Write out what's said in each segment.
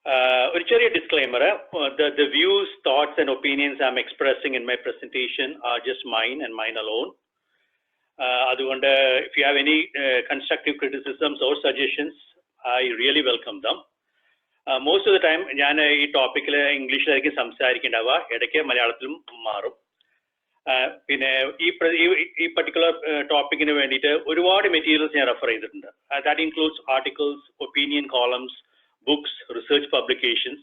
a disclaimer. The views, thoughts, and opinions I'm expressing in my presentation are just mine and mine alone. If you have any constructive criticisms or suggestions, I really welcome them. Most of the time, I this topic English this particular topic materials refer. That includes articles, opinion columns, books, research publications.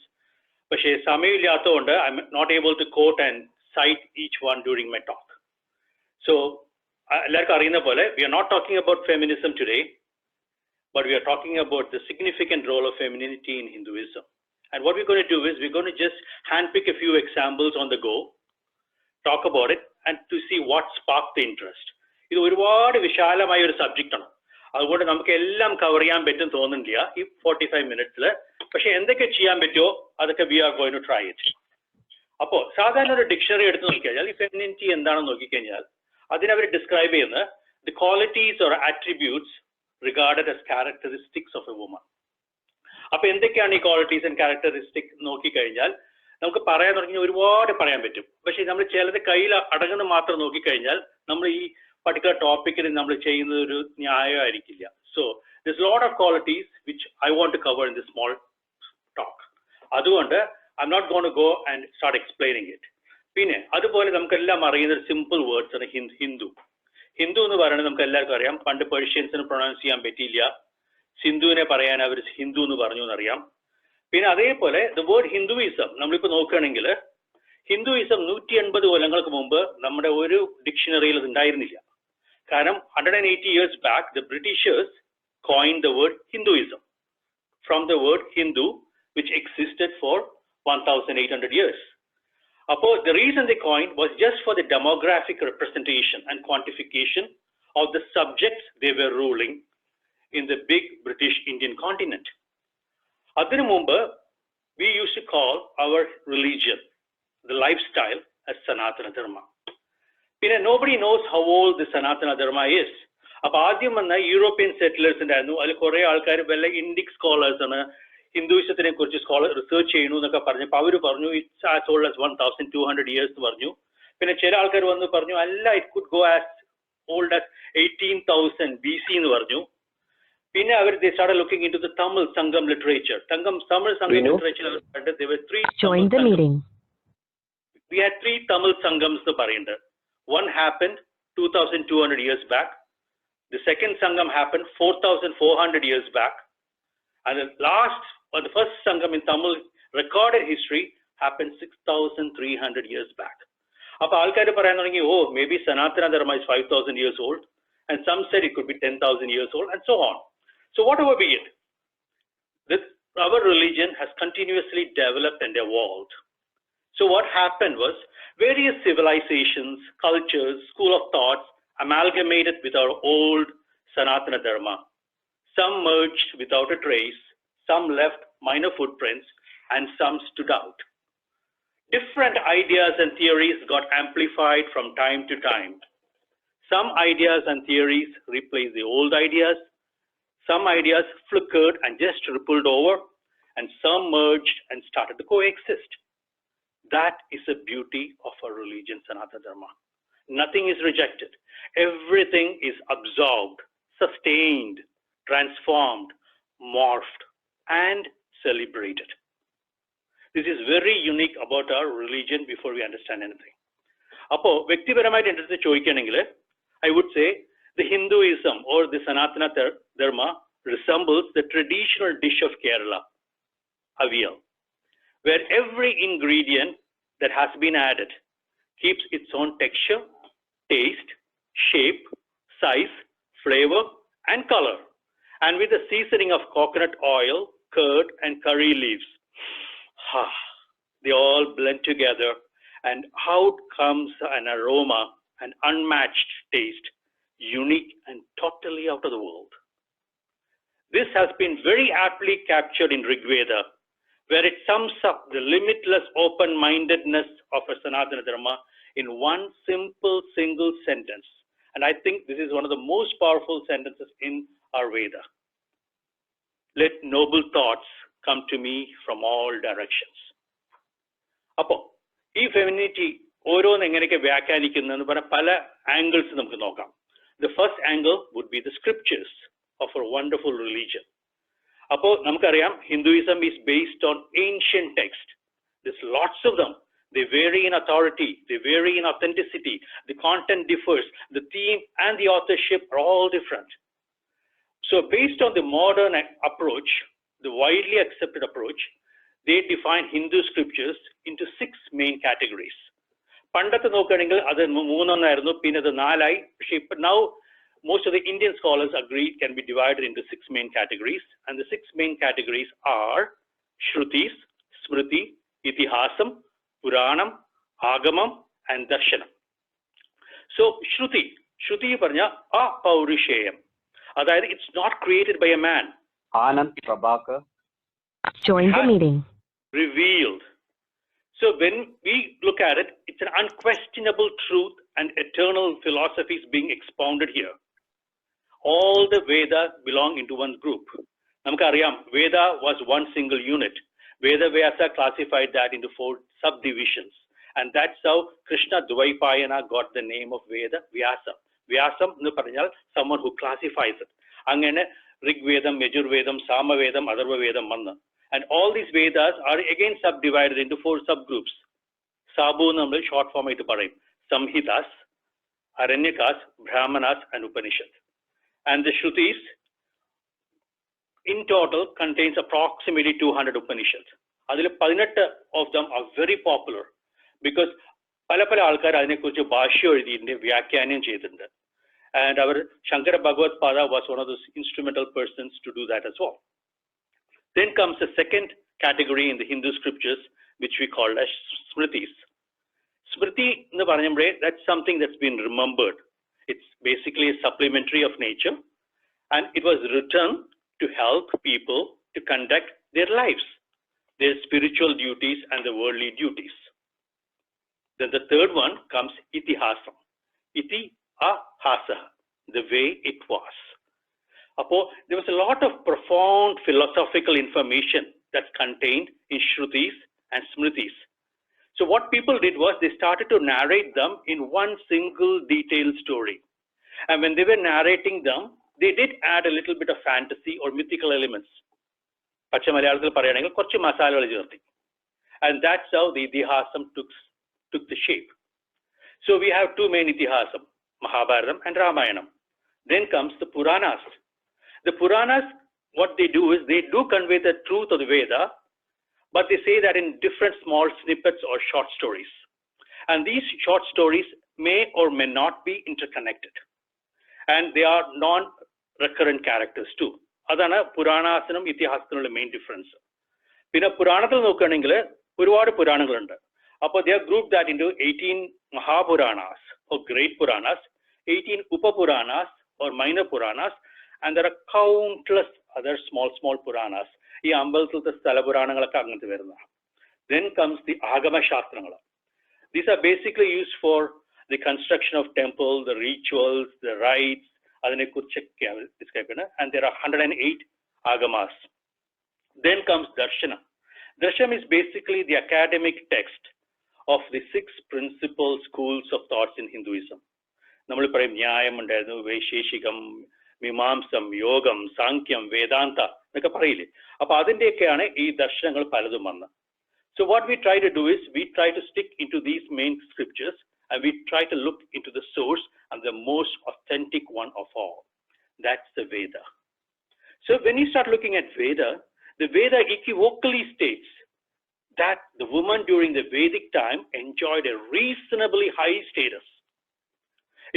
But I'm not able to quote and cite each one during my talk. So, we are not talking about feminism today, but we are talking about the significant role of femininity in Hinduism. And what we're going to do is we're going to just handpick a few examples on the go, talk about it, and to see what sparked the interest. This is a subject. അതുകൊണ്ട് നമുക്ക് എല്ലാം cover ചെയ്യാൻ പറ്റും തോന്നുന്നില്ല ഈ 45 മിനിറ്റ്സിൽ. പക്ഷെ എന്തൊക്കെ ചെയ്യാൻ പറ്റുമോ അതൊക്കെ we are going to try it. അപ്പോൾ സാധാരണ ഒരു ഡിക്ഷണറി എടുത്ത് നോക്കിക്കഴിഞ്ഞാൽ ഈ ഫെമിനിറ്റി എന്താണെന്ന് നോക്കിക്കഴിഞ്ഞാൽ അതിനവർ ഡിസ്ക്രൈബ് ചെയ്യുന്നത് the qualities or attributes regarded as characteristics of A woman. അപ്പൊ എന്തൊക്കെയാണ് ഈ ക്വാളിറ്റീസ് ആൻഡ് ക്യാരക്ടറിസ്റ്റിക് നോക്കിക്കഴിഞ്ഞാൽ നമുക്ക് പറയാൻ തുടങ്ങി ഒരുപാട് പറയാൻ പറ്റും. പക്ഷെ നമ്മൾ ചിലത് കയ്യിൽ അടങ്ങുന്ന മാത്രം നോക്കിക്കഴിഞ്ഞാൽ നമ്മൾ ഈ particular topic നമ്മൾ ചെയ്യുന്നത് ഒരു ന്യായമായിരിക്കില്ല. So there's a lot of qualities which I want to cover in this small talk. അതുകൊണ്ട് I'm not going to go and start explaining it. പിന്നെ അതുപോലെ നമുക്കെല്ലാം അറിയുന്ന ഒരു സിമ്പിൾ വേർഡ്സ് ആണ് ഹിന്ദു. ഹിന്ദു എന്ന് പറയുന്നത് നമുക്ക് എല്ലാവർക്കും അറിയാം. പണ്ട് പേർഷ്യൻസിന് പ്രൊനൗൺസ് ചെയ്യാൻ പറ്റിയില്ല, സിന്ധുവിനെ പറയാൻ അവർ ഹിന്ദു എന്ന് പറഞ്ഞു എന്നറിയാം. പിന്നെ അതേപോലെ ദ വേർഡ് ഹിന്ദുയിസം നമ്മളിപ്പോൾ നോക്കുകയാണെങ്കിൽ ഹിന്ദുയിസം 180 കൊല്ലങ്ങൾക്ക് മുമ്പ് നമ്മുടെ ഒരു ഡിക്ഷണറിയിൽ അത് ഉണ്ടായിരുന്നില്ല. കാരണം 180 years back, the Britishers coined the word Hinduism from the word Hindu, which existed for 1,800 years. The reason they coined was just for the demographic representation and quantification of the subjects they were ruling in the big British Indian continent. Adinu mumbu, we used to call our religion, the lifestyle, as Sanatana Dharma. Nobody knows how old the Sanatana Dharma is. European settlers and Indic scholars and Hinduism research it's as old as 1,200 years. It could go as old as 18,000 BC. They started looking into the Tamil Sangam literature. Tamil Sangam literature, there were three. Join the meeting. We had 3 Tamil Sangams. One happened 2,200 years back. The second Sangam happened 4,400 years back. And the first Sangam in Tamil recorded history happened 6,300 years back. Maybe Sanatana Dharma is 5,000 years old. And some said it could be 10,000 years old and so on. So whatever be it, our religion has continuously developed and evolved. So what happened was various civilizations, cultures, school of thoughts amalgamated with our old Sanatana Dharma. Some merged without a trace, some left minor footprints, and some stood out. Different ideas and theories got amplified from time to time. Some ideas and theories replaced the old ideas. Some ideas flickered and just rippled over, and some merged and started to coexist. That is the beauty of our religion, Sanatana Dharma. Nothing is rejected. Everything is absorbed, sustained, transformed, morphed, and celebrated. This is very unique about our religion before we understand anything. I would say the Hinduism or the Sanatana Dharma resembles the traditional dish of Kerala, avial, where every ingredient that has been added keeps its own texture, taste, shape, size, flavor, and color, and with a seasoning of coconut oil, curd, and curry leaves. They all blend together, and out comes an aroma, an unmatched taste, unique and totally out of the world. This has been very aptly captured in Rig Veda, where it sums up the limitless open-mindedness of a Sanatana Dharma in one simple, single sentence. And I think this is one of the most powerful sentences in our Veda. Let noble thoughts come to me from all directions. അപ്പോൾ ഈ femininity ഓരോന്ന് എങ്ങനെയൊക്കെ വ്യാഖ്യാനിക്കുന്നതെന്ന് പറഞ്ഞാൽ പല angles നമുക്ക് നോക്കാം. The first angle would be the scriptures of a wonderful religion. അപ്പോൾ നമുക്കറിയാം Hinduism is based on ancient text. There's lots of them. They vary in authority, they vary in authenticity, the content differs, the theme and the authorship are all different. So based on the modern approach, the widely accepted approach, they define Hindu scriptures into 6 main categories. പണ്ടത്തെ നോക്കുകയാണെങ്കിൽ അത് മൂന്നെണ്ണായിരുന്നു, പിന്നെ അത് 4ആയി. പക്ഷേ ഇപ്പം now most of the Indian scholars agree it can be divided into 6 main categories, and the 6 main categories are Shrutis, Smriti, Itihasam, Puranam, Agamam and Darshanam. So Shruti പറഞ്ഞ അപൗരുഷേയം, അതായത് it's not created by a man. Anand Prabhakar join the meeting. Revealed. So when we look at it, it's an unquestionable truth and eternal philosophies being expounded here. All the Vedas belong into one group. Namakariam, Veda was one single unit. Veda Vyasa classified that into 4 subdivisions. And that's how Krishna Dvaipayana got the name of Veda, Vyasa. Vyasam nu paranjal, someone who classifies it. Angane Rig Vedam, Yajur Vedam, Sama Vedam, Atharva Vedam, Manna. And all these Vedas are again subdivided into 4 subgroups. Sabu nammal short form itu parayum. Samhitas, Aranyakas, Brahmanas and Upanishad. And the Shrutis in total contains approximately 200 Upanishads. Adile 18 of them are very popular because pala aalkar adine kurichu bhashya ezhudinde vyakyanam cheyidundu. And our Shankara Bhagavad Pada was one of those instrumental persons to do that as well. Then comes the second category in the Hindu scriptures, which we call as Smritis. Smriti, that's something that's been remembered. It's basically a supplementary of nature, and it was written to help people to conduct their lives, their spiritual duties and the worldly duties. Then the third one comes Itihasam. Iti ahasa, the way it was. There was a lot of profound philosophical information that's contained in Shrutis and Smritis. So what people did was they started to narrate them in one single detailed story. And when they were narrating them, they did add a little bit of fantasy or mythical elements. And that's how the Itihasam took the shape. So we have 2 main Itihasam, Mahabharatam and Ramayanam. Then comes the Puranas. The Puranas, what they do is they do convey the truth of the Veda, but they say that in different small snippets or short stories. And these short stories may or may not be interconnected. And they are non-recurrent characters too. Adana Puranasanam Itihasanum main difference. Pinna Puranathil nokkanengil oruvaadu Puranangalundu. Appo they have grouped that into 18 Mahapuranas or great Puranas, 18 Upapuranas or minor Puranas, and there are countless other small Puranas. Ee ambalthilthe sthala Puranangalokke anganthe varuna. Then comes the Agama Shastrangal. These are basically used for the construction of temple, the rituals, the rites, adine kurichokke describe panna, and there are 108 Agamas. Then comes Darshanam. Darshanam is basically the academic text of the 6 principal schools of thoughts in Hinduism. Nammal parayum Nyayam undairunnu, Vaisheshikam, Mimamsam, Yogam, Sankhya, Vedanta എന്നൊക്കെ പറയില്ലേ. അപ്പോൾ അതിൻ്റെയൊക്കെയാണ് ഈ ദർശനങ്ങൾ പലതും വന്നത്. So what we try to do is we try to stick into these main scriptures and we try to look into the source and the most authentic one of all. That's the Veda. So when you start looking at Veda, the Veda equivocally states that the woman during the Vedic time enjoyed a reasonably high status.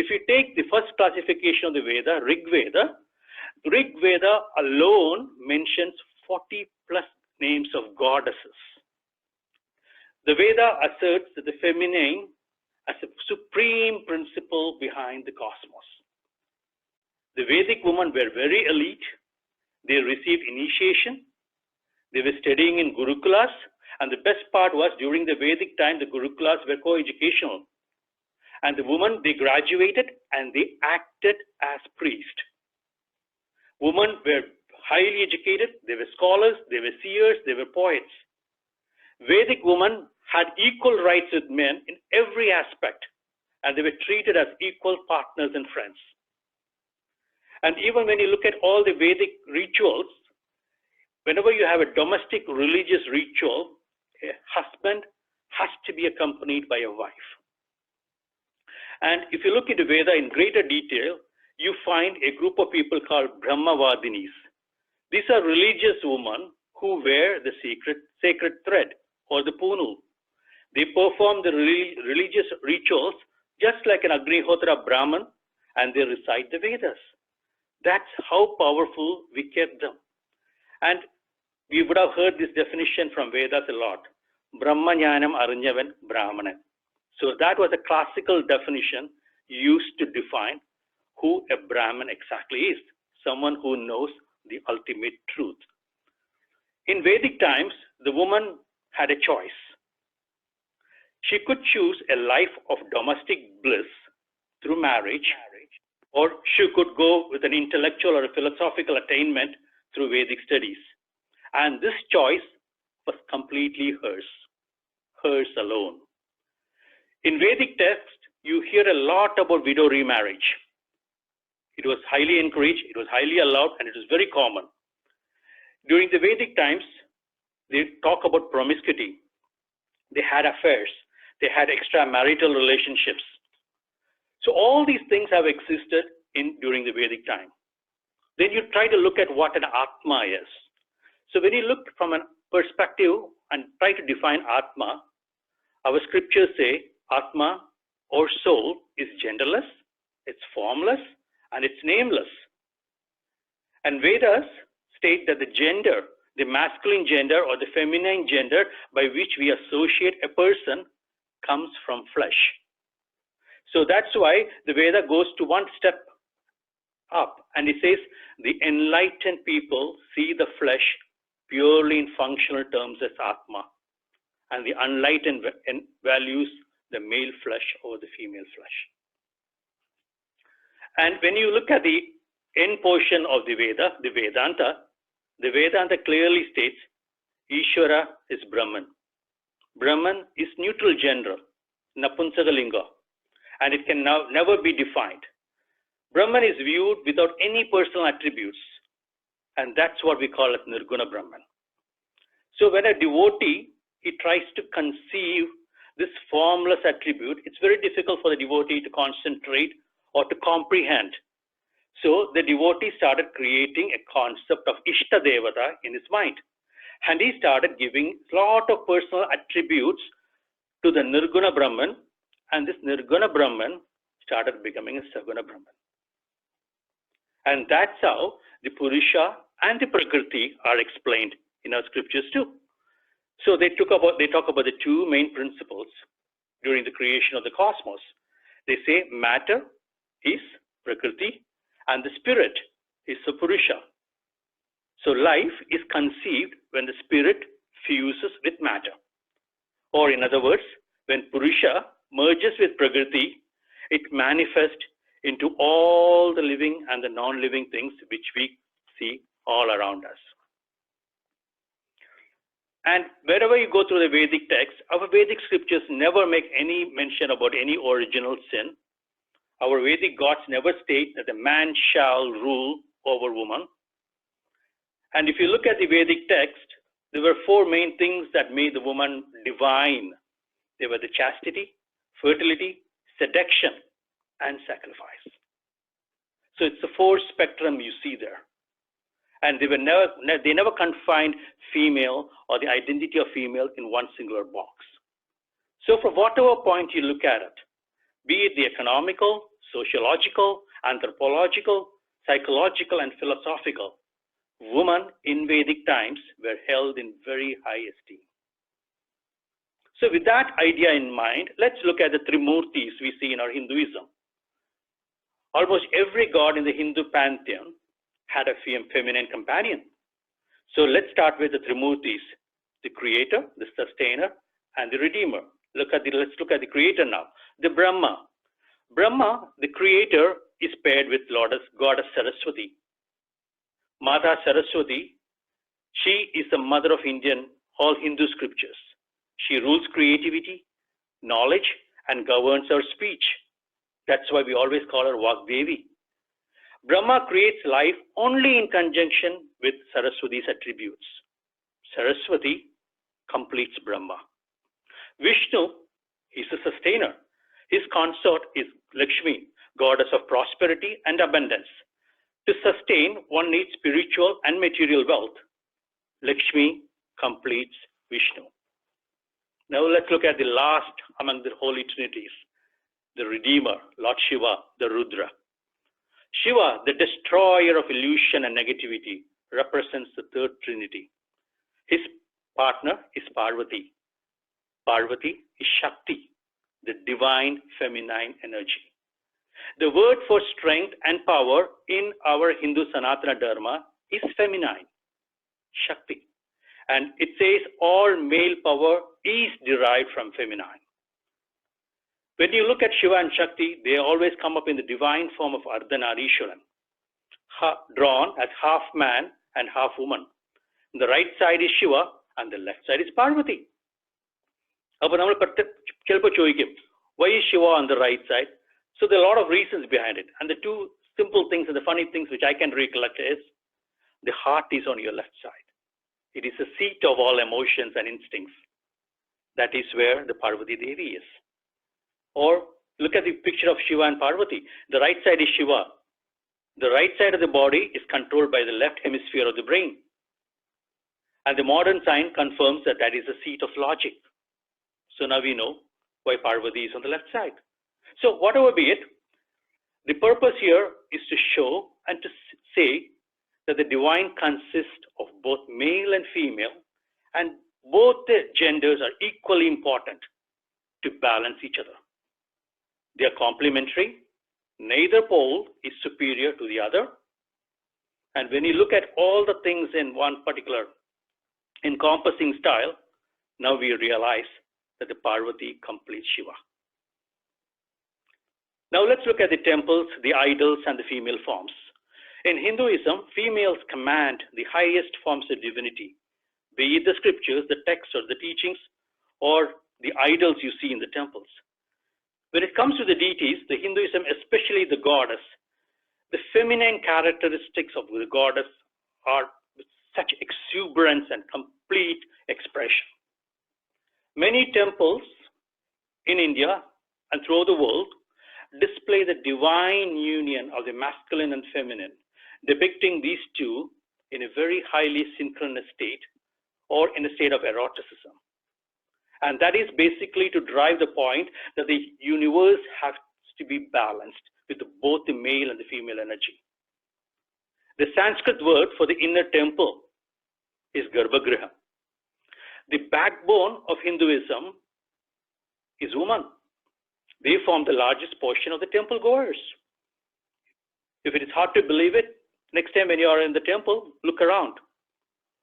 If you take the first classification of the Veda, Rig Veda alone mentions 40 plus names of goddesses. The Veda asserts that the feminine as a supreme principle behind the cosmos. The Vedic women were very elite. They received initiation. They were studying in Gurukulas. And the best part was during the Vedic time, the Gurukulas were co-educational. And the women, they graduated and they acted as priests. Women were highly educated, they were scholars, they were seers, they were poets. Vedic women had equal rights with men in every aspect, and they were treated as equal partners and friends. And even when you look at all the Vedic rituals, whenever you have a domestic religious ritual, a husband has to be accompanied by a wife. And if you look into Veda in greater detail, you find a group of people called Brahmavadinis. These are religious women who wear the sacred thread or the punul. They perform the religious rituals just like an Agnihotra Brahman, and they recite the Vedas. That's how powerful we kept them. And we would have heard this definition from Vedas a lot. Brahma Jnanam Aranjavan Brahmanan. So that was a classical definition used to define who a Brahman exactly is. Someone who knows the ultimate truth. In Vedic times, the woman had a choice. She could choose a life of domestic bliss through marriage, or she could go with an intellectual or a philosophical attainment through Vedic studies. And this choice was completely hers alone. In Vedic text, you hear a lot about widow remarriage. It was highly encouraged, it was highly allowed, and it was very common. During the Vedic times, they talk about promiscuity. They had affairs. They had extramarital relationships. So all these things have existed during the Vedic time. Then you try to look at what an Atma is. So when you look from a perspective and try to define Atma, our scriptures say Atma or soul is genderless, it's formless, and it's nameless. And Vedas state that the gender, the masculine gender or the feminine gender by which we associate a person comes from flesh. So that's why the Veda goes to one step up, and it says the enlightened people see the flesh purely in functional terms as Atma, and the unenlightened values the male flesh over the female flesh. And when you look at the end portion of the Veda, the Vedanta clearly states Ishvara is Brahman. Brahman is neutral gender, Napunsakalinga, and it can now never be defined. Brahman is viewed without any personal attributes, and that's what we call as Nirguna Brahman. So when a devotee, he tries to conceive this formless attribute, it's very difficult for the devotee to concentrate or to comprehend. So the devotee started creating a concept of Ishta Devata in his mind. And he started giving a lot of personal attributes to the Nirguna Brahman, and this Nirguna Brahman started becoming a Saguna Brahman. And that's how the Purusha and the Prakriti are explained in our scriptures too. So they talk about the two main principles during the creation of the cosmos. They say matter is Prakriti and the spirit is the Purusha. So life is conceived when the spirit fuses with matter. Or in other words, when Purusha merges with Prakriti, it manifests into all the living and the non-living things which we see all around us. And wherever you go through the Vedic text, our Vedic scriptures never make any mention about any original sin. Our Vedic gods never state that a man shall rule over woman. And if you look at the Vedic text, there were four main things that made the woman divine. They were the chastity, fertility, seduction, and sacrifice. So it's the four spectrum you see there. And they never confined female or the identity of female in one singular box. So from whatever point you look at it, be it the economical, sociological, anthropological, psychological, and philosophical, women in Vedic times were held in very high esteem. So with that idea in mind, let's look at the Trimurtis we see in our Hinduism. Almost every god in the Hindu pantheon had a feminine companion. So let's start with the Trimurtis, the creator, the sustainer, and the redeemer. Let's look at the creator now. The Brahma. Brahma, the creator, is paired with goddess Saraswati. Mata Saraswati, she is the mother of all Hindu scriptures. She rules creativity, knowledge, and governs our speech. That's why we always call her Vagdevi. Brahma creates life only in conjunction with Saraswati's attributes. Saraswati completes Brahma. Vishnu is a sustainer. His consort is Lakshmi, goddess of prosperity and abundance. To sustain, one needs spiritual and material wealth. Lakshmi completes Vishnu. Now let's look at the last among the holy trinities, the Redeemer, Lord Shiva, the Rudra. Shiva, the destroyer of illusion and negativity, represents the third trinity. His partner is Parvati. Parvati is Shakti, the divine feminine energy. The word for strength and power in our Hindu Sanatana Dharma is feminine, Shakti. And it says all male power is derived from feminine. When you look at Shiva and Shakti, they always come up in the divine form of Ardhanarishwaran, drawn as half man and half woman. The right side is Shiva and the left side is Parvati. Why is Shiva on the right side? So there are a lot of reasons behind it. And the two simple things and the funny things which I can recollect is the heart is on your left side. It is the seat of all emotions and instincts. That is where the Parvati Devi is. Or look at the picture of Shiva and Parvati. The right side is Shiva. The right side of the body is controlled by the left hemisphere of the brain. And the modern science confirms that that is the seat of logic. So now we know why Parvati is on the left side. So whatever be it, the purpose here is to show and to say that the divine consists of both male and female, and both the genders are equally important to balance each other. They are complementary. Neither pole is superior to the other. And when you look at all the things in one particular encompassing style, now we realize that the Parvati completes Shiva. Now let's look at the temples, the idols, and the female forms. In Hinduism, females command the highest forms of divinity, be it the scriptures, the texts, or the teachings, or the idols you see in the temples. When it comes to the deities, the Hinduism, especially the goddess, the feminine characteristics of the goddess are with such exuberance and complete expression. Many temples in India and throughout the world display the divine union of the masculine and feminine, depicting these two in a very highly synchronous state or in a state of eroticism. And that is basically to drive the point that the universe has to be balanced with both the male and the female energy. The Sanskrit word for the inner temple is Garbhagriha. The backbone of Hinduism is woman. They form the largest portion of the temple goers. If it is hard to believe it, next time when you are in the temple, look around.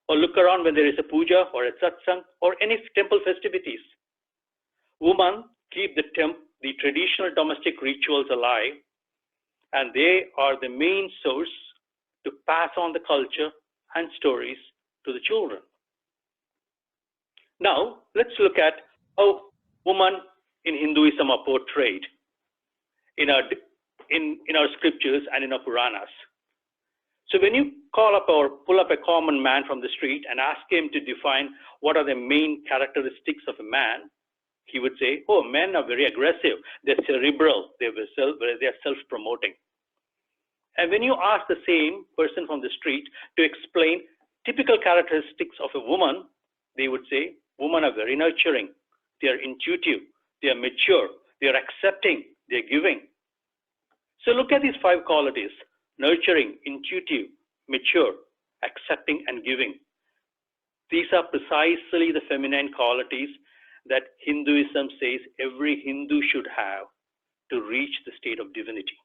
Or look around when there is a puja or a satsang or any temple festivities. Women keep the traditional domestic rituals alive, and they are the main source to pass on the culture and stories to the children. Now, let's look at how women in Hinduism are portrayed in our scriptures and in our Puranas. So when you call up or pull up a common man from the street and ask him to define what are the main characteristics of a man, he would say, oh, men are very aggressive, they're cerebral, they're self-promoting. And when you ask the same person from the street to explain typical characteristics of a woman, they would say, women are very nurturing, they are intuitive, they are mature, they are accepting, they are giving. So look at these 5 qualities: nurturing, intuitive, mature, accepting, and giving. These are precisely the feminine qualities that Hinduism says every Hindu should have to reach the state of divinity.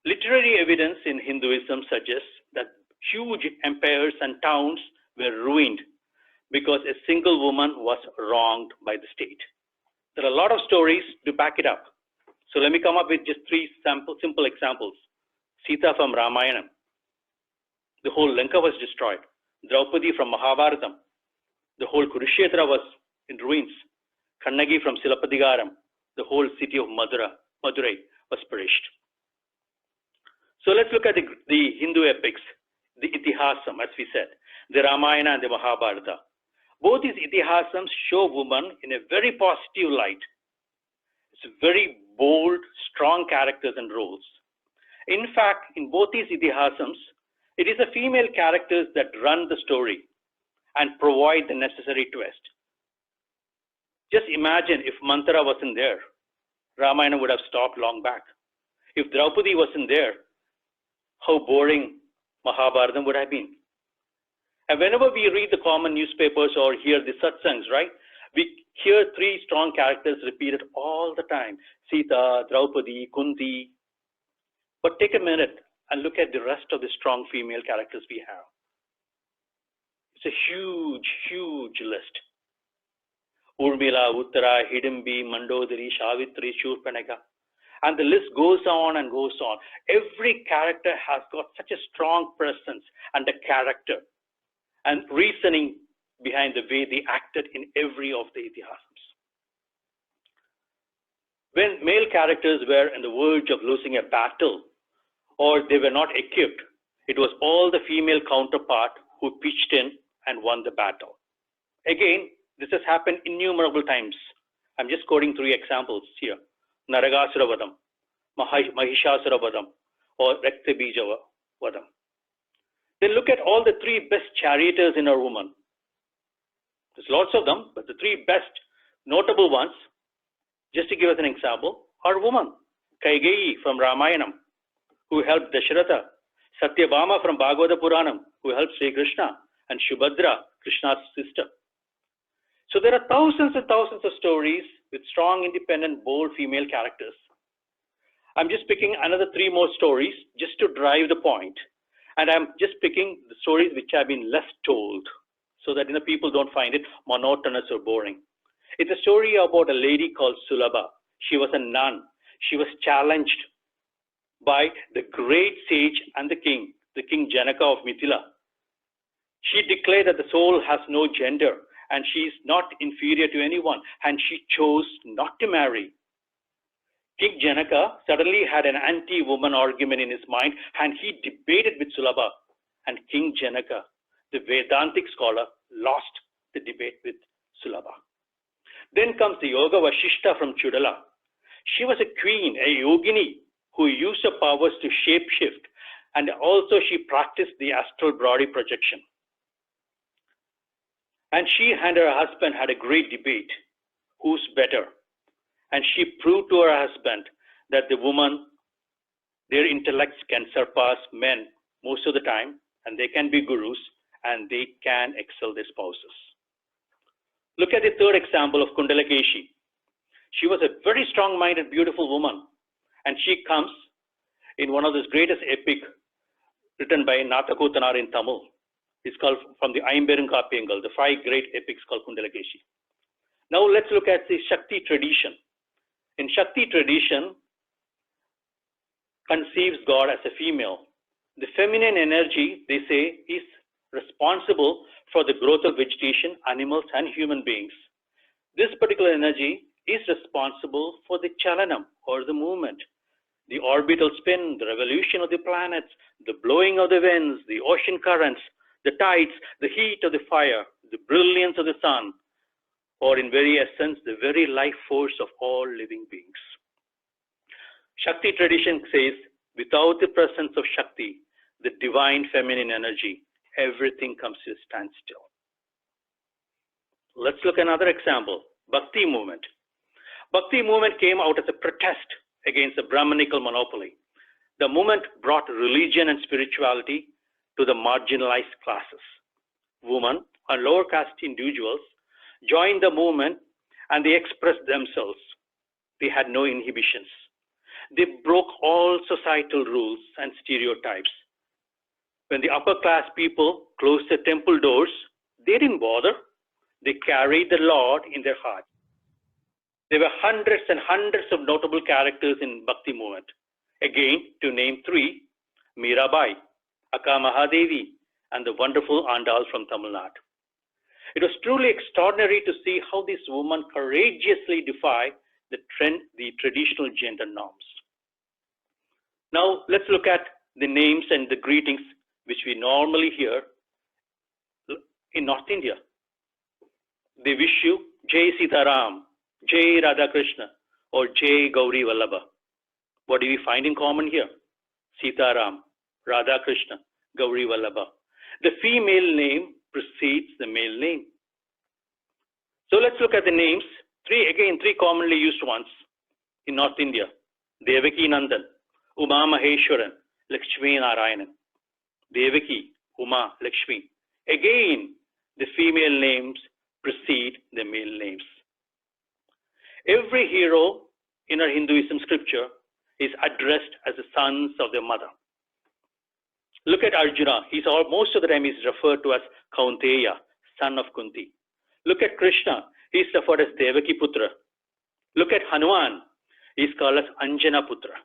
Literary evidence in Hinduism suggests that huge empires and towns were ruined because a single woman was wronged by the state. There are a lot of stories to back it up. So let me come up with just 3 simple examples. Sita from Ramayana. The whole Lanka was destroyed. Draupadi from Mahabharatam. The whole Kurukshetra was in ruins. Kannagi from Silapadigaram. The whole city of Madurai was perished. So let's look at the Hindu epics, the Itihasam, as we said, the Ramayana and the Mahabharata. Both these Itihasams show women in a very positive light. It's very bold, strong characters and roles. In fact, in both these Itihasams, it is the female characters that run the story and provide the necessary twist. Just imagine if Manthara wasn't there, Ramayana would have stopped long back. If Draupadi wasn't there, how boring Mahabharata would have been. And whenever we read the common newspapers or hear the satsangs, right, we hear three strong characters repeated all the time: Sita, Draupadi, Kunti. But take a minute and look at the rest of the strong female characters we have. It's a huge, huge list. Urmila, Uttara, Hidimbi, Mandodari, Savitri, Shurpanaka. And the list goes on and goes on. Every character has got such a strong presence and a character and reasoning behind the way they acted in every of the Itihasams. When male characters were on the verge of losing a battle or they were not equipped, it was all the female counterpart who pitched in and won the battle. Again, this has happened innumerable times. I'm just quoting three examples here. Naragasura Vadam, Mahishasura Vadam, or Raktabija Vadam. Then look at all the three best charioteers in our woman. There's lots of them, but the three best notable ones, just to give us an example, are women. Kaigeyi from Ramayanam, who helped Dasharatha. Satyabhama from Bhagavata Puranam, who helped Sri Krishna. And Shubhadra, Krishna's sister. So there are thousands and thousands of stories with strong, independent, bold female characters. I'm just picking another three more stories just to drive the point. And I'm just picking the stories which have been less told so that people don't find it monotonous or boring. It's a story about a lady called Sulabha. She was a nun. She was challenged by the great sage and the king Janaka of Mithila. She declared that the soul has no gender and she is not inferior to anyone, and she chose not to marry. King Janaka suddenly had an anti-woman argument in his mind, and he debated with Sulabha. And King Janaka, the Vedantic scholar, lost the debate with Sulabha. Then comes the Yoga Vashishta from Chudala. She was a queen, a yogini, who used her powers to shapeshift, and also she practiced the astral body projection. And she and her husband had a great debate, who's better. And she proved to her husband that the woman, their intellects can surpass men most of the time, and they can be gurus, and they can excel their spouses. Look at the third example of Kundalakeshi. She was a very strong-minded, beautiful woman, and she comes in one of the greatest epic written by Nathakotanar in Tamil. It's called from the Aimberunkapiyangal, the five great epics called Kundalakeshi. Now let's look at the Shakti tradition. In Shakti tradition, conceives God as a female. The feminine energy, they say, is responsible for the growth of vegetation, animals, and human beings. This particular energy is responsible for the chalanam, or the movement, the orbital spin, the revolution of the planets, the blowing of the winds, the ocean currents, the tides, the heat of the fire, the brilliance of the sun, or in very essence, the very life force of all living beings. Shakti tradition says, without the presence of Shakti, the divine feminine energy, everything comes to a standstill. Let's look at another example, Bhakti movement. Bhakti movement came out as a protest against the Brahmanical monopoly. The movement brought religion and spirituality to the marginalized classes. Women and lower caste individuals joined the movement and they expressed themselves. They had no inhibitions. They broke all societal rules and stereotypes. When the upper class people closed the temple doors, they didn't bother. They carried the Lord in their heart. There were hundreds and hundreds of notable characters in Bhakti movement. Again, to name three, Mirabai, Akka Mahadevi, and the wonderful Andal from Tamil Nadu. It was truly extraordinary to see how these women courageously defy the traditional gender norms. Now, let's look at the names and the greetings which we normally hear in North India. They wish you Jai Sitaram, Jai Radha Krishna, or Jai Gauri Vallabha. What do we find in common here? Sitaram, Radha Krishna, Gauri Vallabha. The female name precedes the male name. So let's look at the names. Three commonly used ones in North India. Devaki Nandan, Uma Maheshwaran, Lakshmi Narayanan. Devaki, Uma, Lakshmi. Again, the female names precede the male names. Every hero in our Hinduism scripture is addressed as the sons of their mother. Look at Arjuna. Most of the time he's referred to as Kaunteya, son of Kunti. Look at Krishna. He's referred as Devaki Putra. Look at Hanuman. He's called as Anjana Putra.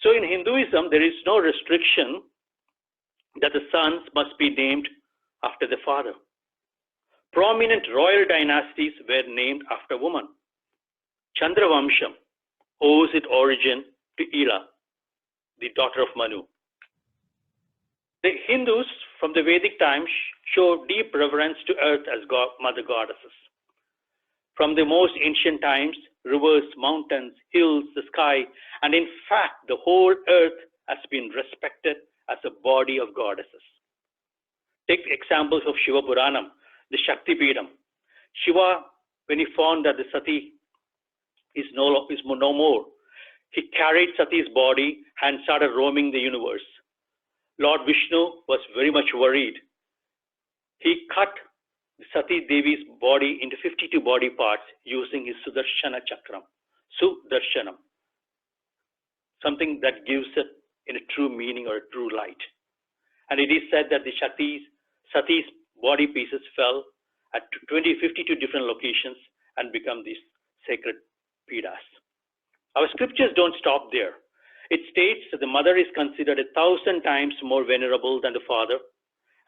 So in Hinduism, there is no restriction that the sons must be named after the father. Prominent royal dynasties were named after women. Chandravamsham owes its origin to Ila, the daughter of Manu. The Hindus from the Vedic times show deep reverence to earth as mother goddesses. From the most ancient times, rivers, mountains, hills, the sky, and in fact, the whole earth has been respected as a body of goddesses. Take examples of Shiva Puranam, the Shakti Peedam. Shiva, when he found that the Sati is no more, he carried Sati's body and started roaming the universe. Lord Vishnu was very much worried. He cut Sati Devi's body into 52 body parts using his Sudarshana Chakram. Sudarshanam. Something that gives it in a true meaning or a true light. And it is said that the Sati's body pieces fell at 52 different locations and become these sacred Pedas. Our scriptures don't stop there. It states that the mother is considered 1,000 times more venerable than the father,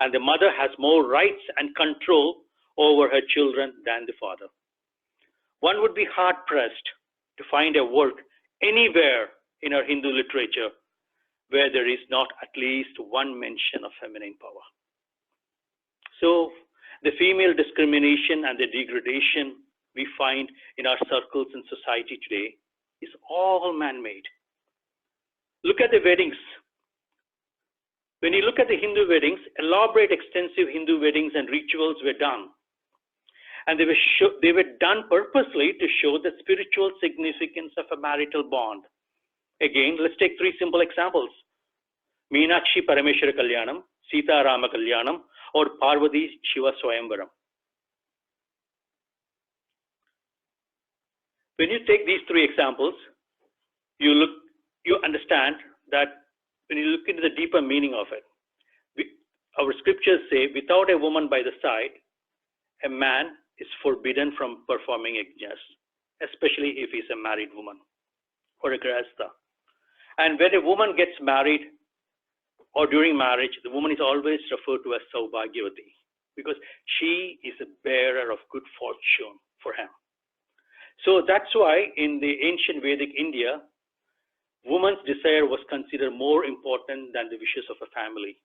and the mother has more rights and control over her children than the father. One would be hard-pressed to find a work anywhere in our Hindu literature where there is not at least one mention of feminine power. So, the female discrimination and the degradation we find in our circles in society today is all man-made. Look at the weddings. When you look at the Hindu weddings, elaborate, extensive Hindu weddings and rituals were done. And they were done purposely to show the spiritual significance of a marital bond. Again, let's take three simple examples. Meenakshi Parameshwara Kalyanam, Sita Rama Kalyanam, or Parvati Shiva Swayamvaram. When you take these three examples, you understand that when you look into the deeper meaning of it, our scriptures say, without a woman by the side, a man is forbidden from performing yajnas, especially if he's a married woman or a grahastha. And when a woman gets married or during marriage, the woman is always referred to as Saubhagyavati because she is a bearer of good fortune for him. So that's why in the ancient Vedic India, woman's desire was considered more important than the wishes of a family.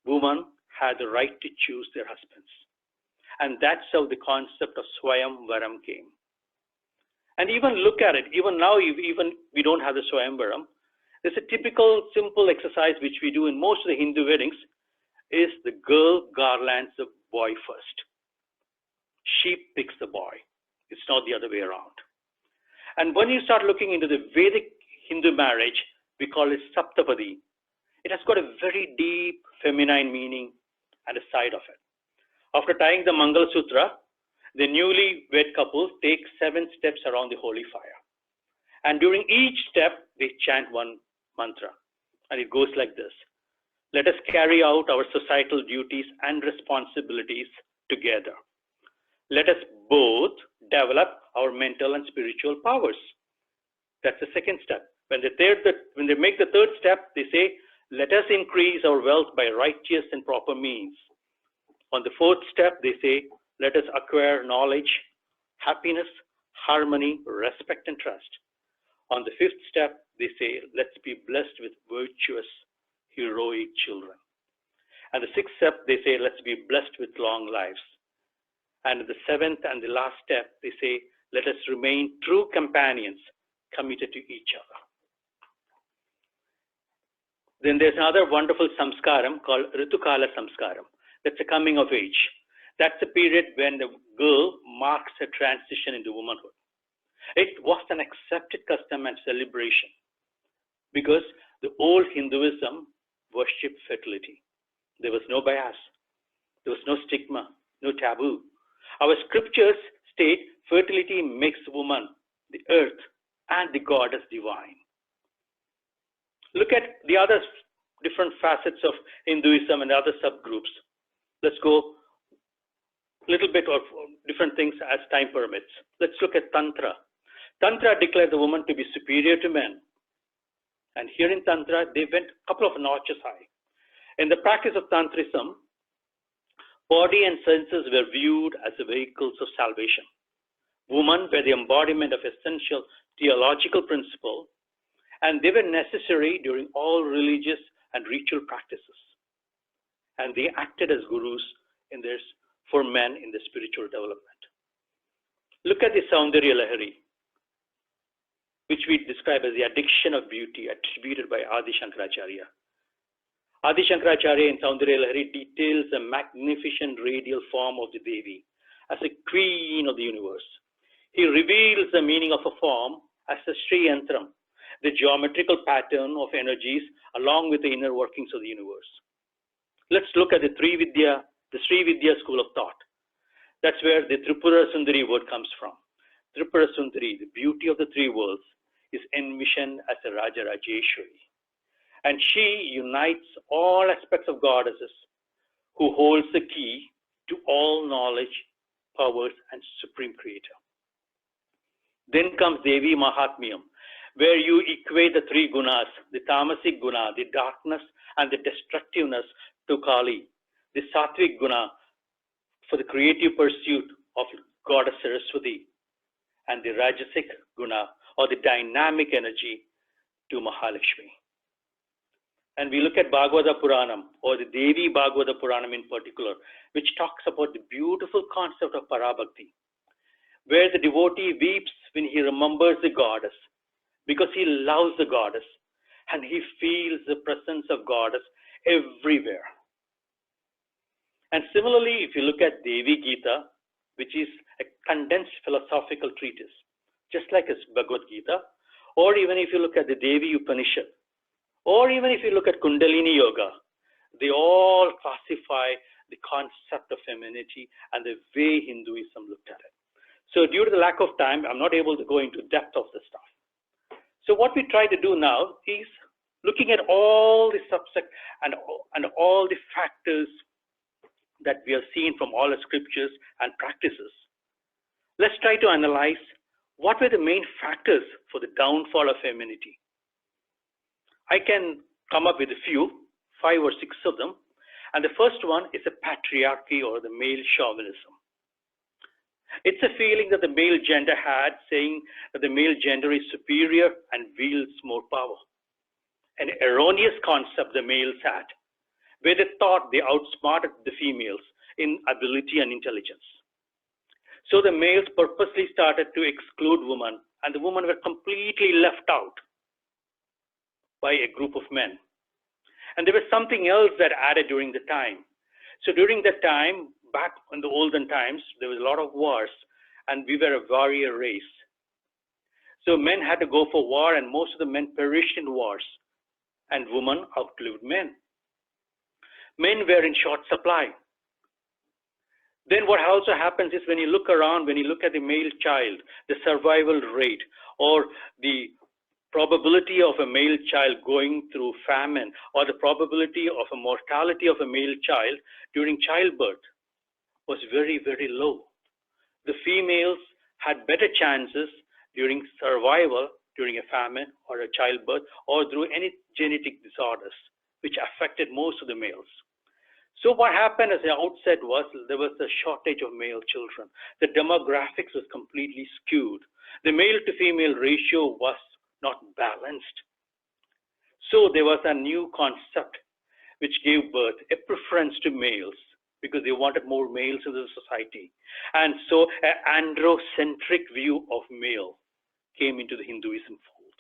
Women had the right to choose their husbands. And that's how the concept of Swayamvaram came. And even look at it, even now, even we don't have the Swayamvaram. There's a typical simple exercise which we do in most of the Hindu weddings is the girl garlands the boy first. She picks the boy. It's not the other way around. And when you start looking into the Vedic Hindu marriage, we call it Saptapadi. It has got a very deep feminine meaning and a side of it. After tying the Mangal Sutra, the newly wed couple take 7 steps around the holy fire. And during each step, they chant one mantra. And it goes like this. Let us carry out our societal duties and responsibilities together. Let us both develop our mental and spiritual powers. That's the second step. When they make the third step, they say, let us increase our wealth by righteous and proper means. On the fourth step, they say, let us acquire knowledge, happiness, harmony, respect, and trust. On the fifth step, they say, let's be blessed with virtuous, heroic children. And the sixth step, they say, let's be blessed with long lives. And the seventh and the last step, they say, let us remain true companions, committed to each other. Then there's another wonderful samskaram called Ritukala Samskaram. That's a coming of age. That's a period when the girl marks a transition into womanhood. It was an accepted custom and celebration because the old Hinduism worshipped fertility. There was no bias. There was no stigma, no taboo. Our scriptures state fertility makes woman, the earth, and the goddess divine. Look at the other different facets of Hinduism and other subgroups. Let's go a little bit of different things as time permits. Let's look at Tantra. Tantra declared the woman to be superior to men. And here in Tantra, they went a couple of notches high. In the practice of Tantrism, body and senses were viewed as the vehicles of salvation. Women were the embodiment of essential theological principle, and they were necessary during all religious and ritual practices. And they acted as gurus for men in the spiritual development. Look at the Saundarya Lahari, which we describe as the addiction of beauty attributed by Adi Shankaracharya. Adi Shankaracharya in Saundarya Lahari details a magnificent radial form of the Devi as a queen of the universe. He reveals the meaning of a form as a Sri Yantram, the geometrical pattern of energies along with the inner workings of the universe. Let's look at the Sri Vidya school of thought. That's where the Tripura Sundari word comes from. Tripura Sundari, the beauty of the three worlds, is envisioned as a Raja Rajeshwari. And she unites all aspects of goddesses who holds the key to all knowledge, powers, and supreme creator. Then comes Devi Mahatmyam, where you equate the three gunas, the tamasic guna, the darkness and the destructiveness, to Kali, the sattvic guna for the creative pursuit of goddess Saraswati, and the rajasic guna or the dynamic energy to Mahalakshmi. And we look at Bhagavata Puranam, or the Devi Bhagavata Puranam in particular, which talks about the beautiful concept of Parabhakti, where the devotee weeps when he remembers the goddess, because he loves the goddess and he feels the presence of goddess everywhere. And similarly, if you look at Devi Gita, which is a condensed philosophical treatise, just like as Bhagavad Gita, or even if you look at the Devi Upanishad, or even if you look at Kundalini Yoga, they all classify the concept of femininity and the way Hinduism looked at it. So due to the lack of time, I'm not able to go into depth of the stuff. So what we try to do now is looking at all the subject and all the factors that we have seen from all the scriptures and practices. Let's try to analyze what were the main factors for the downfall of femininity. I can come up with a few, 5 or 6 of them. And the first one is the patriarchy or the male chauvinism. It's a feeling that the male gender had, saying that the male gender is superior and wields more power. An erroneous concept the males had, where they thought they outsmarted the females in ability and intelligence. So the males purposely started to exclude women, and the women were completely left out by a group of men. And there was something else that added during the time. So during that time, back in the olden times, there was a lot of wars, and we were a warrior race. So men had to go for war, and most of the men perished in wars, and women outlived men. Men were in short supply. Then what also happens is when you look around, when you look at the male child, the survival rate or the probability of a male child going through famine or the probability of a mortality of a male child during childbirth was very, very low. The females had better chances during survival during a famine or a childbirth or through any genetic disorders which affected most of the males. So what happened at the outset was there was a shortage of male children. The demographics was completely skewed. The male to female ratio was not balanced. So there was a new concept which gave birth a preference to males because they wanted more males in the society. And so an androcentric view of male came into the Hinduism fold.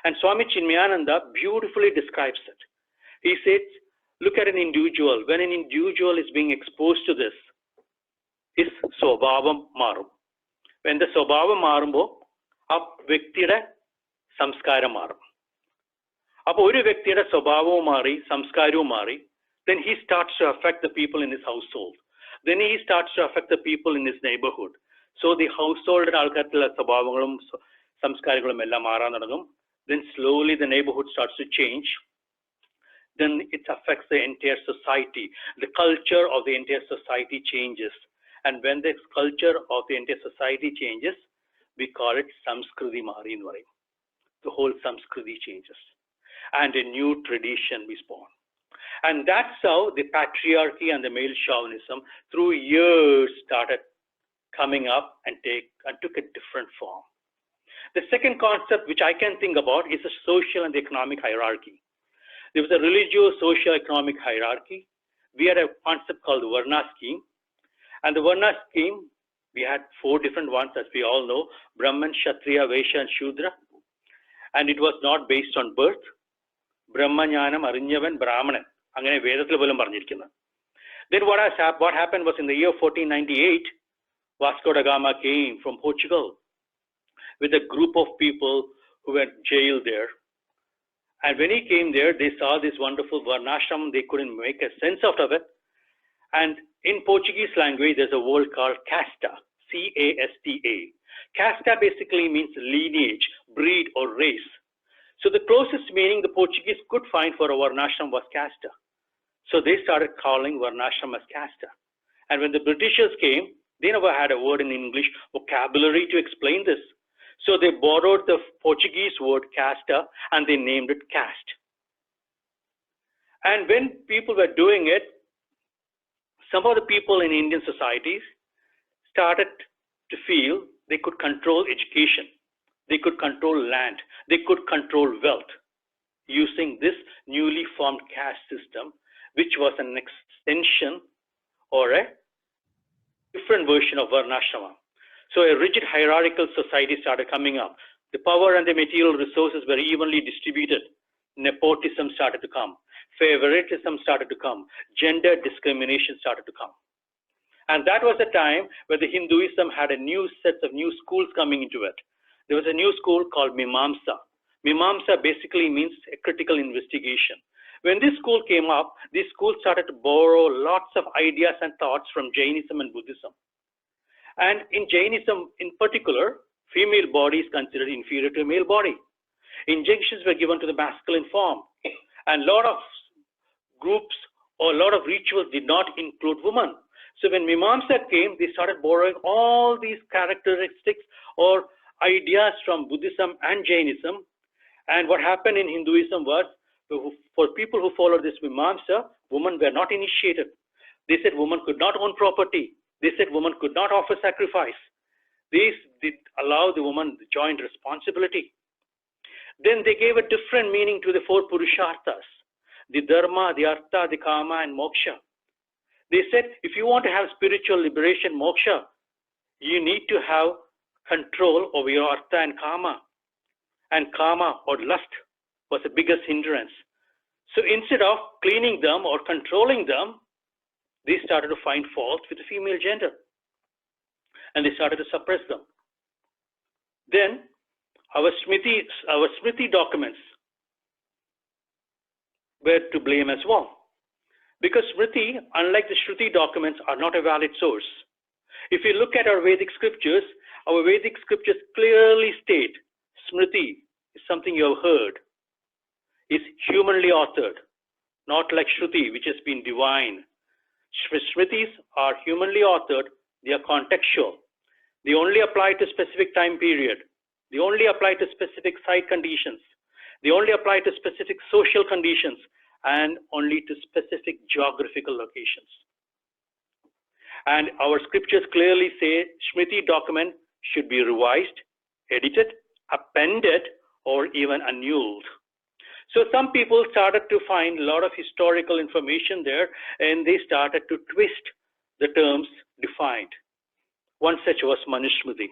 And Swami Chinmayananda beautifully describes it. He says, look at an individual. When an individual is being exposed to this, his സ്വഭാവം മാറും. When the സ്വഭാവം മാറുമ്പോൾ ആ വ്യക്തിയുടെ സംസ്കാരം മാറും. അപ്പോൾ ഒരു വ്യക്തിയുടെ സ്വഭാവവും മാറി സംസ്കാരവും മാറി, then he starts to affect the people in his household. Then he starts to affect the people in his neighborhood. So the household ആൾക്കാരുടെ സ്വഭാവങ്ങളും സംസ്കാരങ്ങളും എല്ലാം മാറാൻ തുടങ്ങും. Then slowly the neighborhood starts to change. Then it affects the entire society. The culture of the entire society changes. And when the culture of the entire society changes, we call it Samskriti Mari. The whole Samskriti changes. And a new tradition is born. And that's how the patriarchy and the male chauvinism through years started coming up and took a different form. The second concept which I can think about is the social and the economic hierarchy. There was a religious socio-economic hierarchy. We had a concept called the Varna scheme. And the Varna scheme, we had 4 different ones, as we all know: Brahman, Kshatriya, Vaishya, and Shudra. And it was not based on birth. Brahmanyanam, Arinyavan, Brahmanan. Angane Vedathil polam paranjirikkunnu. Then what happened was in the year 1498, Vasco da Gama came from Portugal with a group of people who were jailed there. And when he came there, they saw this wonderful varnashram. They couldn't make a sense out of it. And in Portuguese language, there's a word called casta, C-A-S-T-A. Casta basically means lineage, breed, or race. So the closest meaning the Portuguese could find for a varnashram was casta. So they started calling varnashram as casta. And when the Britishers came, they never had a word in English vocabulary to explain this. So they borrowed the Portuguese word casta and they named it caste. And when people were doing it, some of the people in Indian societies started to feel they could control education, they could control land, they could control wealth using this newly formed caste system, which was an extension or a different version of varnashrama. So a rigid hierarchical society started coming up. The power and the material resources were evenly distributed. Nepotism started to come. Favoritism started to come. Gender discrimination started to come. And that was the time where the Hinduism had a new set of new schools coming into it. There was a new school called Mimamsa. Mimamsa basically means a critical investigation. When this school came up, this school started to borrow lots of ideas and thoughts from Jainism and Buddhism. And in Jainism in particular, female body is considered inferior to a male body. Injunctions were given to the masculine form. And a lot of groups or a lot of rituals did not include women. So when Mimamsa came, they started borrowing all these characteristics or ideas from Buddhism and Jainism. And what happened in Hinduism was, for people who followed this Mimamsa, women were not initiated. They said women could not own property. They said women could not offer sacrifice. These did allow the woman the joint responsibility. Then they gave a different meaning to the 4 Purusharthas: the Dharma, the Artha, the Kama, and Moksha. They said if you want to have spiritual liberation, Moksha, you need to have control over your Artha and Kama. And Kama or lust was the biggest hindrance. So instead of cleaning them or controlling them, they started to find fault with the female gender. And they started to suppress them. Then our Smriti documents were to blame as well. Because Smriti, unlike the Shruti documents, are not a valid source. If you look at our Vedic scriptures clearly state Smriti is something you have heard, is humanly authored, not like Shruti, which has been divine. Smritis are humanly authored, they are contextual. They only apply to a specific time period. They only apply to specific site conditions. They only apply to specific social conditions and only to specific geographical locations. And our scriptures clearly say Smriti document should be revised, edited, appended, or even annulled. So some people started to find a lot of historical information there, and they started to twist the terms defined. One such was Manusmriti,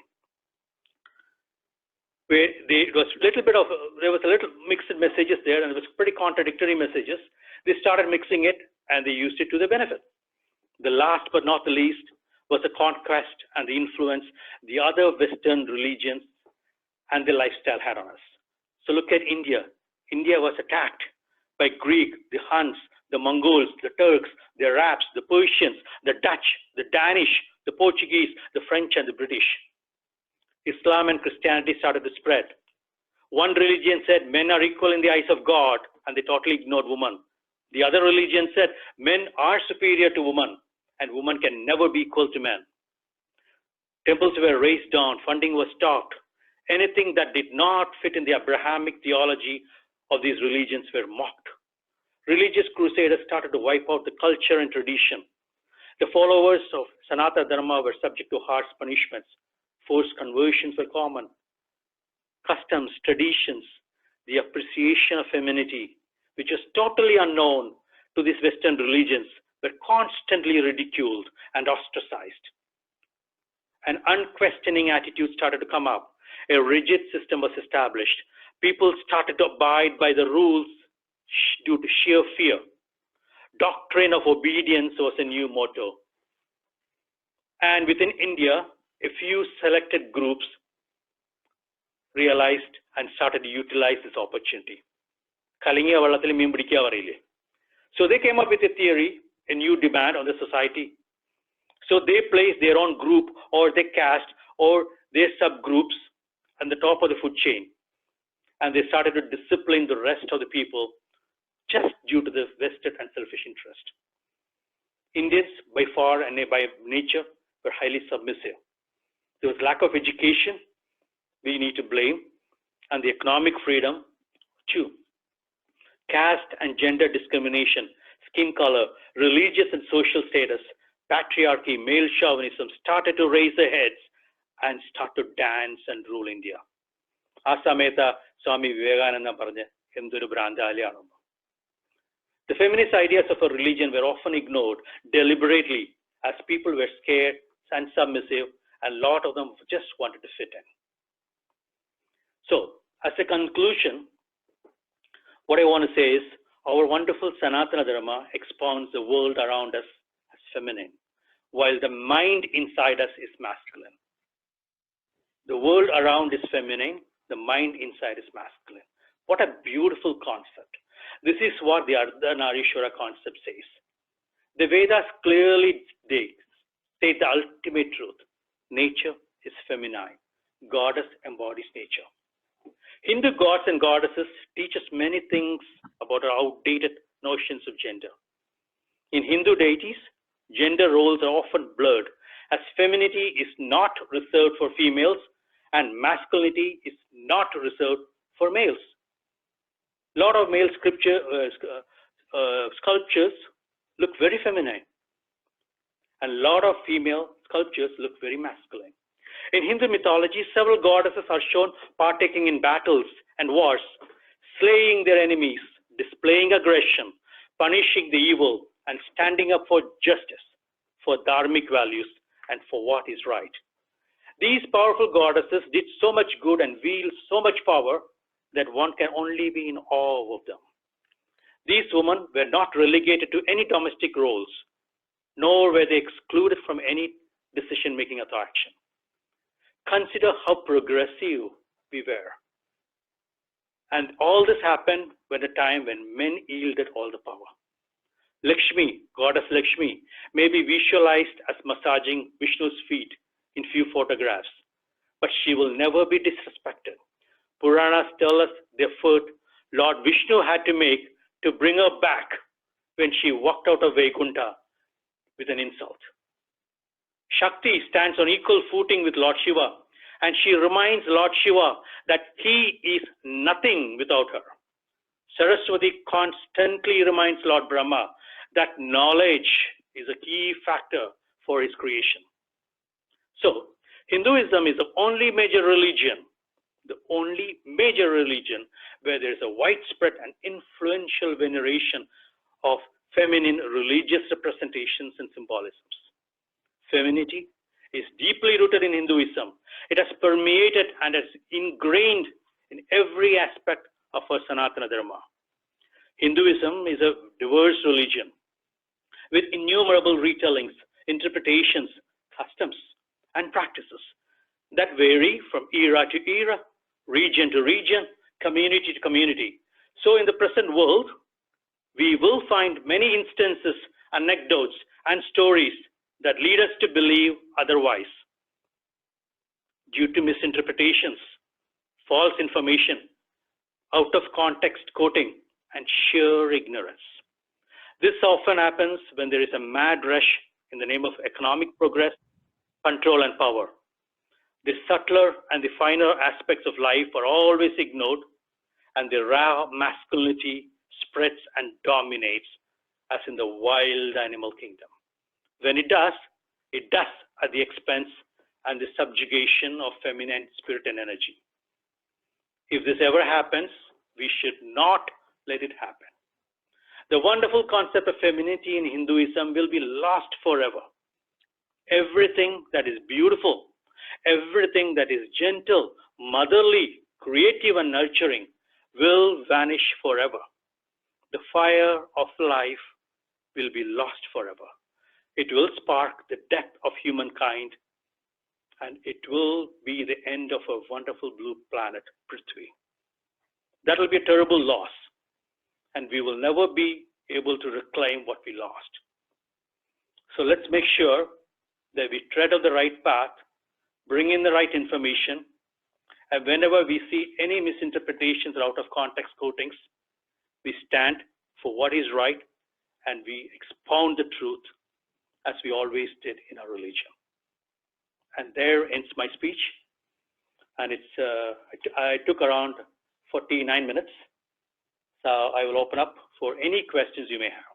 where there was a little mixed messages there, and it was pretty contradictory messages. They started mixing it, and they used it to their benefit. The last but not the least was the conquest and the influence the other Western religions and their lifestyle had on us. So look at India. India was attacked by Greek, the Huns, the Mongols, the Turks, the Arabs, the Persians, the Dutch, the Danish, the Portuguese, the French, and the British. Islam and Christianity started to spread. One religion said men are equal in the eyes of God, and they totally ignored women. The other religion said men are superior to women, and women can never be equal to men. Temples were razed down, funding was stopped. Anything that did not fit in the Abrahamic theology of these religions were mocked. Religious crusaders started to wipe out the culture and tradition. The followers of Sanatana Dharma were subject to harsh punishments. Forced conversions were common. Customs, traditions, the appreciation of femininity, which was totally unknown to these Western religions, were constantly ridiculed and ostracized. An unquestioning attitude started to come up. A rigid system was established. People started to abide by the rules due to sheer fear. Doctrine of obedience was a new motto. And within India, a few selected groups realized and started to utilize this opportunity. So they came up with a theory, a new demand on the society. So they placed their own group or their caste or their subgroups on the top of the food chain. And they started to discipline the rest of the people just due to the vested and selfish interest. Indians, by far and by nature, were highly submissive. There was lack of education, we need to blame, and the economic freedom, too. Caste and gender discrimination, skin color, religious and social status, patriarchy, male chauvinism started to raise their heads and start to dance and rule India. Asameta Swami Vivekananda paranja endoru brandalyanam. The feminist ideas of a religion were often ignored deliberately as people were scared and submissive, and a lot of them just wanted to fit in. So, as a conclusion, what I want to say is our wonderful Sanatana Dharma expounds the world around us as feminine, while the mind inside us is masculine. The world around is feminine, the mind inside is masculine. What a beautiful concept. This is what the Ardhanarishwara concept says. The Vedas clearly state the ultimate truth. Nature is feminine. Goddess embodies nature. Hindu gods and goddesses teach us many things about our outdated notions of gender. In Hindu deities, gender roles are often blurred, as femininity is not reserved for females and masculinity is not reserved for males. A lot of male sculptures look very feminine, and a lot of female sculptures look very masculine. In Hindu mythology, several goddesses are shown partaking in battles and wars, slaying their enemies, displaying aggression, punishing the evil, and standing up for justice, for dharmic values, and for what is right. These powerful goddesses did so much good and wield so much power that one can only be in awe of them. These women were not relegated to any domestic roles, nor were they excluded from any decision-making action. Consider how progressive we were. And all this happened at a time when men yielded all the power. Lakshmi, goddess Lakshmi, may be visualized as massaging Vishnu's feet in few photographs, but she will never be disrespected. Puranas tell us the effort Lord Vishnu had to make to bring her back when she walked out of Vaikuntha with an insult. Shakti stands on equal footing with Lord Shiva and she reminds Lord Shiva that he is nothing without her. Saraswati constantly reminds Lord Brahma that knowledge is a key factor for his creation. So, Hinduism is the only major religion where there is a widespread and influential veneration of feminine religious representations and symbolisms. Femininity is deeply rooted in Hinduism. It has permeated and is ingrained in every aspect of our Sanatana Dharma. Hinduism is a diverse religion with innumerable retellings, interpretations, customs, and practices that vary from era to era, region to region, community to community. So in the present world, we will find many instances, anecdotes, and stories that lead us to believe otherwise due to misinterpretations, false information, out of context quoting, and sheer ignorance. This often happens when there is a mad rush in the name of economic progress, control, and power. The subtler and the finer aspects of life are always ignored, and the raw masculinity spreads and dominates as in the wild animal kingdom. When it does at the expense and the subjugation of feminine spirit and energy. If this ever happens, we should not let it happen. The wonderful concept of femininity in Hinduism will be lost forever. Everything that is beautiful, everything that is gentle, motherly, creative, and nurturing will vanish forever. The fire of life will be lost forever. It will spark the death of humankind, and it will be the end of a wonderful blue planet, Prithvi. That will be a terrible loss, and we will never be able to reclaim what we lost. So let's make sure that we tread on the right path, bring in the right information, and whenever we see any misinterpretations or out of context quotings, we stand for what is right and we expound the truth as we always did in our religion. And there ends my speech. And I took around 49 minutes. So I will open up for any questions you may have.